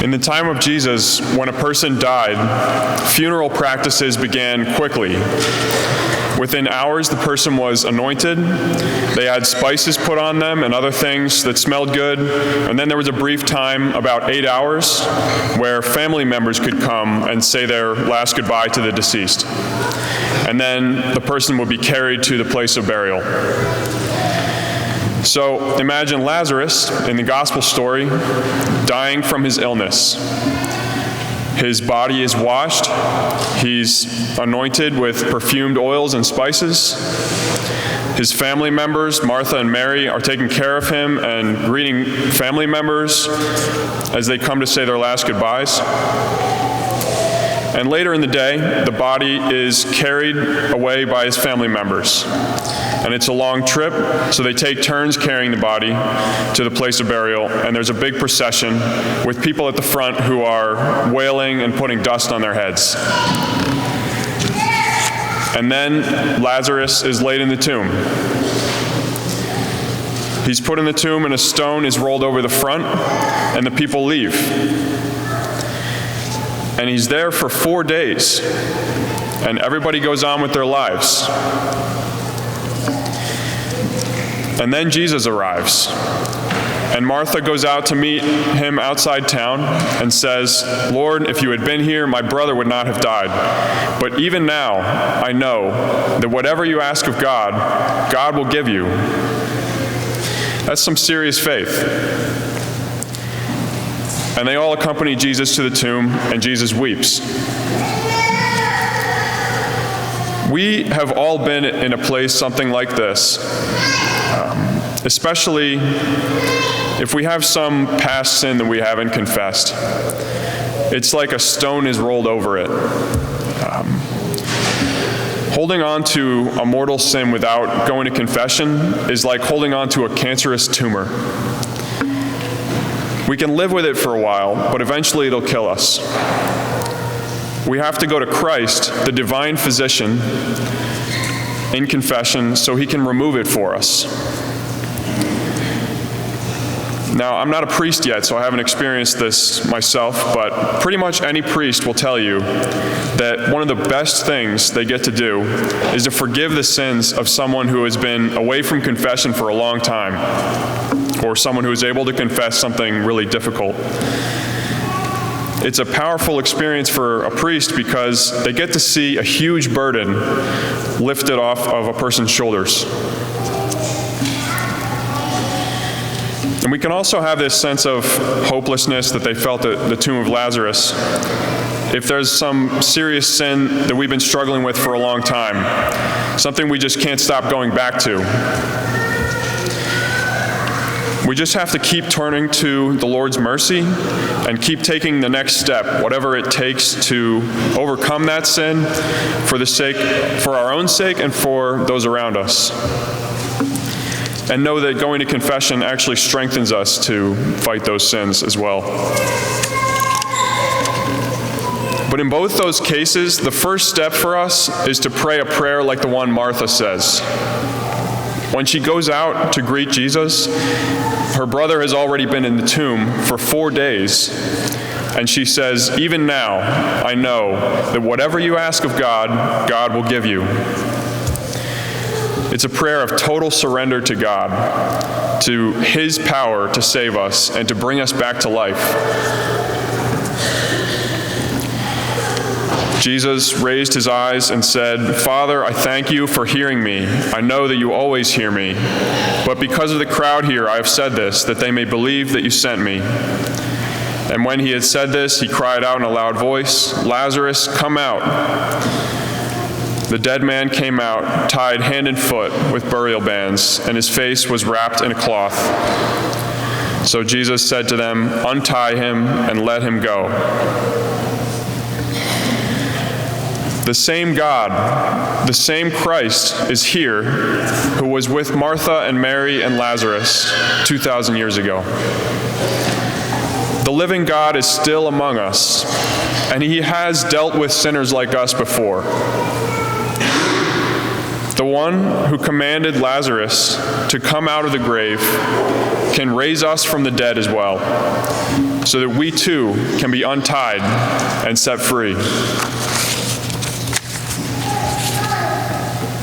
In the time of Jesus, when a person died, funeral practices began quickly. Within hours, the person was anointed. They had spices put on them and other things that smelled good. And then there was a brief time, about 8 hours, where family members could come and say their last goodbye to the deceased. And then the person would be carried to the place of burial. So imagine Lazarus in the gospel story dying from his illness. His body is washed. He's anointed with perfumed oils and spices. His family members, Martha and Mary, are taking care of him and greeting family members as they come to say their last goodbyes. And later in the day, the body is carried away by his family members. And it's a long trip, so they take turns carrying the body to the place of burial, and there's a big procession with people at the front who are wailing and putting dust on their heads. And then Lazarus is laid in the tomb. He's put in the tomb, and a stone is rolled over the front, and the people leave. And he's there for 4 days, and everybody goes on with their lives. And then Jesus arrives, and Martha goes out to meet him outside town and says, "Lord, if you had been here, my brother would not have died. But even now, I know that whatever you ask of God, God will give you." That's some serious faith. And they all accompany Jesus to the tomb, and Jesus weeps. We have all been in a place something like this, especially if we have some past sin that we haven't confessed. It's like a stone is rolled over it. Holding on to a mortal sin without going to confession is like holding on to a cancerous tumor. We can live with it for a while, but eventually it'll kill us. We have to go to Christ, the divine physician, in confession so he can remove it for us. Now, I'm not a priest yet, so I haven't experienced this myself, but pretty much any priest will tell you that one of the best things they get to do is to forgive the sins of someone who has been away from confession for a long time, or someone who is able to confess something really difficult. It's a powerful experience for a priest because they get to see a huge burden lifted off of a person's shoulders. And we can also have this sense of hopelessness that they felt at the tomb of Lazarus. If there's some serious sin that we've been struggling with for a long time, something we just can't stop going back to, we just have to keep turning to the Lord's mercy and keep taking the next step, whatever it takes to overcome that sin for our own sake and for those around us. And know that going to confession actually strengthens us to fight those sins as well. But in both those cases, the first step for us is to pray a prayer like the one Martha says. When she goes out to greet Jesus, her brother has already been in the tomb for 4 days, and she says, "Even now, I know that whatever you ask of God, God will give you." It's a prayer of total surrender to God, to His power to save us and to bring us back to life. Jesus raised his eyes and said, "Father, I thank you for hearing me. I know that you always hear me. But because of the crowd here, I have said this, that they may believe that you sent me." And when he had said this, he cried out in a loud voice, "Lazarus, come out." The dead man came out, tied hand and foot with burial bands, and his face was wrapped in a cloth. So Jesus said to them, "Untie him and let him go." The same God, the same Christ is here who was with Martha and Mary and Lazarus 2,000 years ago. The living God is still among us, and he has dealt with sinners like us before. The one who commanded Lazarus to come out of the grave can raise us from the dead as well, so that we too can be untied and set free.